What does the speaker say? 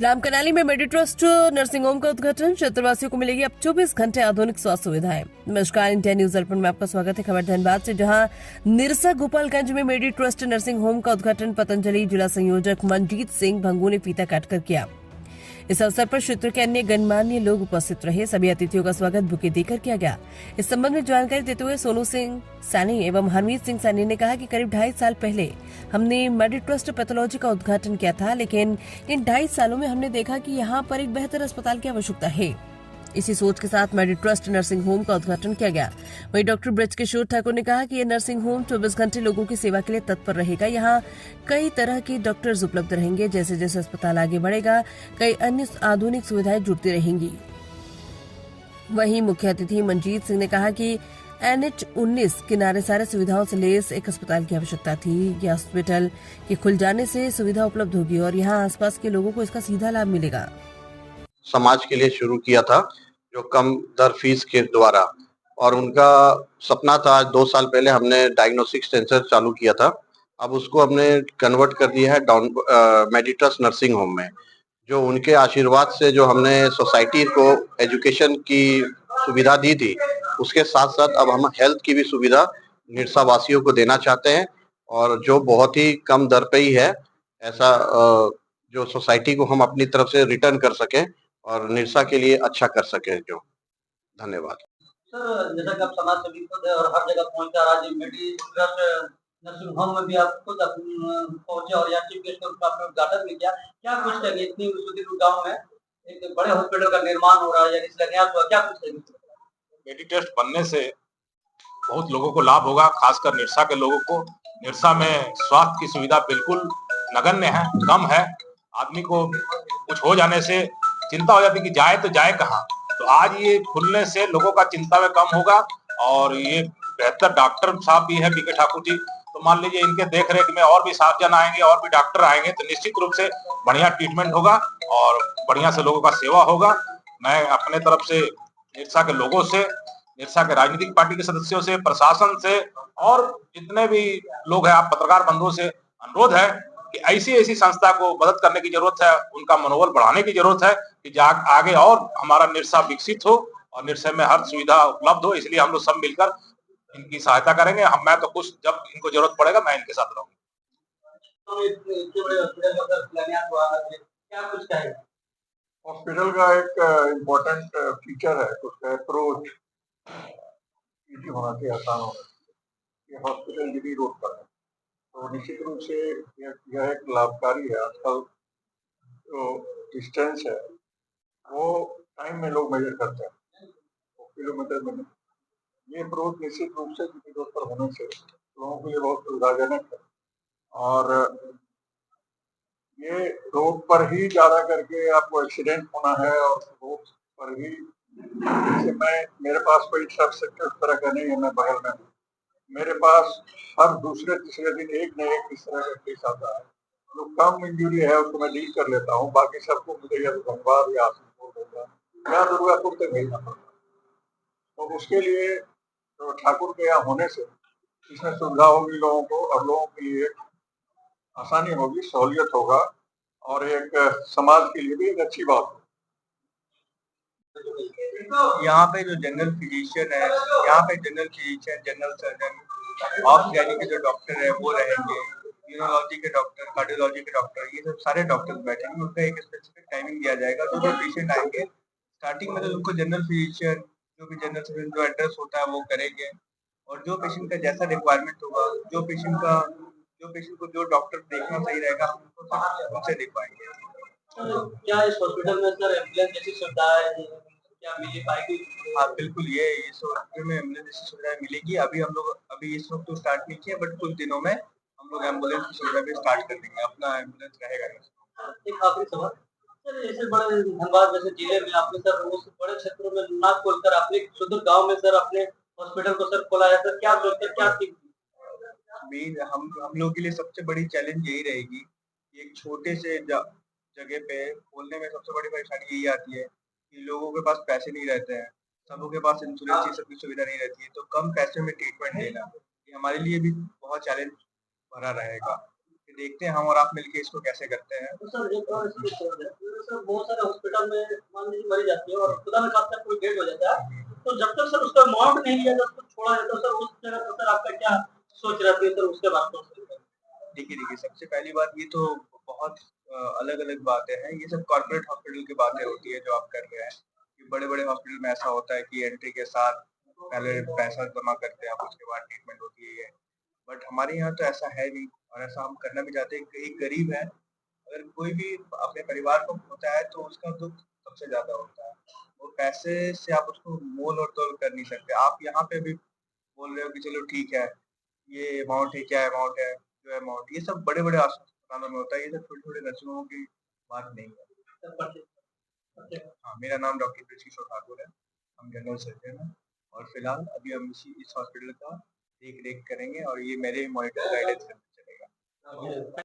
रामकनाली में मेडिट्रस्ट nursing home का उद्घाटन। क्षेत्रवासियों को मिलेगी अब 24 घंटे आधुनिक स्वास्थ्य सुविधाएं। नमस्कार, इंडिया न्यूज अर्पण में आपका स्वागत है। खबर धनबाद से, जहां निरसा गोपालगंज में मेडिट्रस्ट नर्सिंग होम का उद्घाटन पतंजलि जिला संयोजक मनजीत सिंह भंगू ने फीता काटकर किया। इस अवसर पर क्षेत्र के अन्य गणमान्य लोग उपस्थित रहे। सभी अतिथियों का स्वागत बुके देकर किया गया। इस संबंध में जानकारी देते हुए सोनू सिंह सैनी एवं हरमीत सिंह सैनी ने कहा कि करीब 2.5 साल पहले हमने मेडिट्रस्ट पैथोलॉजी का उद्घाटन किया था, लेकिन इन 2.5 सालों में हमने देखा कि यहाँ पर एक बेहतर अस्पताल की आवश्यकता है। इसी सोच के साथ मेडिट्रस्ट नर्सिंग होम का उद्घाटन किया गया। वहीं डॉक्टर ब्रजकिशोर ठाकुर ने कहा कि यह नर्सिंग होम 24 घंटे लोगों की सेवा के लिए तत्पर रहेगा। यहाँ कई तरह के डॉक्टर्स उपलब्ध रहेंगे। जैसे जैसे अस्पताल आगे बढ़ेगा, कई अन्य आधुनिक सुविधाएं जुड़ती रहेंगी। वहीं मुख्य अतिथि मनजीत सिंह ने कहा कि NH-19 किनारे सारे सुविधाओं से लेस एक अस्पताल की आवश्यकता थी। यह हॉस्पिटल के खुल जाने से सुविधा उपलब्ध होगी और यहाँ आसपास के लोगों को इसका सीधा लाभ मिलेगा। समाज के लिए शुरू किया था, जो कम दर फीस के द्वारा, और उनका सपना था। 2 साल पहले हमने डायग्नोस्टिक सेंटर चालू किया था। अब उसको हमने कन्वर्ट कर दिया है मेडिट्रस्ट नर्सिंग होम में। जो उनके आशीर्वाद से जो हमने सोसाइटी को एजुकेशन की सुविधा दी थी, उसके साथ साथ अब हम हेल्थ की भी सुविधा निरसा वासियों को देना चाहते हैं, और जो बहुत ही कम दर पे ही है। ऐसा जो सोसाइटी को हम अपनी तरफ से रिटर्न कर सकें और निरसा के लिए अच्छा कर सके। जो धन्यवाद सर, जैसा कि आप समाज सेवी खुद है और हर जगह पहुंचा, आज मेडिट्रस्ट नर्सिंग होम में भी आप खुद पहुंचे और यहाँ चीफ गेस्ट के रूप में आपने उद्घाटन भी किया। क्या कुछ कहेंगे, इतनी सुदूर गांव में एक बड़े हॉस्पिटल का निर्माण हो रहा है, यानी शिलान्यास हुआ, क्या कुछ कहेंगे? मेडिट्रस्ट बनने से बहुत लोगों को लाभ होगा, खासकर निरसा के लोगों को। निरसा में स्वास्थ्य की सुविधा बिल्कुल नगण्य है, कम है। आदमी को कुछ हो जाने से चिंता हो जाती कि जाए तो जाए कहाँ। तो आज ये खुलने से लोगों का चिंता में कम होगा, और ये बेहतर डॉक्टर साहब भी है बीके ठाकुर जी। तो मान लीजिए इनके देख रेख में और भी 7 जन आएंगे और भी डॉक्टर आएंगे, तो निश्चित रूप से बढ़िया ट्रीटमेंट होगा और बढ़िया से लोगों का सेवा होगा। मैं अपने तरफ से निरसा के लोगों से, निरसा के राजनीतिक पार्टी के सदस्यों से, प्रशासन से और जितने भी लोग हैं, आप पत्रकार बंधुओं से अनुरोध है कि ऐसी ऐसी संस्था को मदद करने की जरूरत है, उनका मनोबल बढ़ाने की जरूरत है कि आगे और हमारा निरसा विकसित हो और निरसा में हर सुविधा उपलब्ध हो। इसलिए हम लोग सब मिलकर इनकी सहायता करेंगे। मैं तो कुछ जब इनको जरूरत पड़ेगा मैं इनके साथ रहूंगा। हॉस्पिटल का एक इम्पोर्टेंट फीचर है, उसका अप्रोच इजी होना चाहिए, आसान होना चाहिए। ये हॉस्पिटल जीबी रोड पर है, तो निश्चित रूप से यह एक लाभकारी है। आजकल जो डिस्टेंस है वो टाइम में लोग मेजर करते हैं, वो किलोमीटर में नहीं। ये अप्रोच निश्चित रूप से जीबी रोड पर होने से लोगों के लिए बहुत सुविधाजनक है। और ये रोड पर ही ज्यादा करके आपको एक्सीडेंट होना है, और रोड पर ही, जैसे मेरे पास कोई सब सेक्टर उस तरह का नहीं है, मैं बगल में हूँ, मेरे पास हर दूसरे तीसरे दिन एक न एक इस तरह का केस आता है। जो कम इंजरी है उसको मैं डील कर लेता हूँ, बाकी सबको मुझे या तो धनबाद या आसनपुर होगा या दुर्गापुर तक भेजना पड़ता है। तो उसके लिए तो ठाकुर के यहाँ होने से इसमें सुविधा होगी लोगों को, और लोगों के लिए आसानी होगी, सहूलियत होगा, और एक समाज के लिए भी एक अच्छी बात है। यहाँ पे जो जनरल फिजिशियन है, यहाँ पे general physician, general surgeon, of यानी कि जो डॉक्टर है वो रहेंगे, न्यूरोलॉजी के डॉक्टर, कार्डियोलॉजी के डॉक्टर, ये सब सारे डॉक्टर्स बैठेंगे। उनका एक स्पेसिफिक टाइमिंग दिया जाएगा। जो पेशेंट आएंगे स्टार्टिंग में तो उनको जनरल फिजिशियन, जो भी जनरल सर्जन जो एड्रेस होता है वो करेंगे, और जो पेशेंट का जैसा रिक्वायरमेंट होगा, जो पेशेंट को जो डॉक्टर देखना सही रहेगा, हम उनको उनसे दिखवाएंगे। क्या इस हॉस्पिटल में सर एम्बुलेंस जैसी सुविधाएं क्या मिल पाएगी? हाँ बिल्कुल, ये इस हॉस्पिटल में एम्बुलेंस जैसी सुविधाएं मिलेगी। अभी इस वक्त तो स्टार्ट नहीं किया, बट कुछ दिनों में हम लोग एम्बुलेंस की सुविधा भी स्टार्ट कर देंगे। अपना एम्बुलेंस रहेगा। एक आखिरी सवाल सर, ऐसे बड़े धनबाद जैसे जिले में आपने सर उस बड़े क्षेत्रों में नाक खोलकर अपने सुदूर गांव में सर अपने हॉस्पिटल को सर खोला है, सर क्या सोचकर क्या सीख हम लोगों के लिए सबसे बड़ी चैलेंज यही रहेगी कि एक छोटे से जगह पे खोलने में सबसे बड़ी परेशानी यही आती है कि लोगों के पास पैसे नहीं रहते हैं, सबों के पास इंश्योरेंस की सबकी सुविधा नहीं रहती है, तो कम पैसे में ट्रीटमेंट देना ये हमारे लिए भी बहुत चैलेंज भरा रहेगा। देखते हैं हम और आप मिलके इसको कैसे करते हैं। तो सर एक और इसमें सवाल है, जैसे सर बहुत सारे हॉस्पिटल में मान लीजिए मरीज जाती है और खुदा न खास्ता कोई डेथ हो जाता है, तो जब तक सर उसका अमाउंट नहीं लिया जाता, उसको छोड़ा जाता है, सर उस जगह पर सर आपका क्या सोच रहती है सर उसके बारे में? देखिए, सबसे पहली बात ये तो बहुत अलग-अलग बातें हैं। ये सब कॉर्पोरेट हॉस्पिटल की बातें होती है जो आप कर रहे हैं। कि बड़े-बड़े हॉस्पिटल में ऐसा होता है कि एंट्री के साथ पहले पैसा जमा करते हैं आप, उसके बाद ट्रीटमेंट होती है। बट हमारे यहाँ तो ऐसा है नहीं और ऐसा हम करना भी चाहते हैं। एक गरीब है, अगर कोई भी अपने परिवार को होता है तो उसका दुःख सबसे ज़्यादा होता है। वो पैसे से आप उसको मोल और तोल कर नहीं सकते। आप यहाँ पे भी बोल रहे हो कि चलो ठीक है, ये अमाउंट है, क्या अमाउंट है, जो अमाउंट ये सब बड़े-बड़े अस्पतालों में होता है, ये सब छोटे-छोटे नर्सिंग होम की बात नहीं है। हाँ, मेरा नाम डॉक्टर ब्रजकिशोर ठाकुर है, हम जनरल सर्जन हैं और फिलहाल अभी हम इस हॉस्पिटल का देख-रेख करेंगे और ये मेरे मॉनिटर गाइडेंस में चलेगा।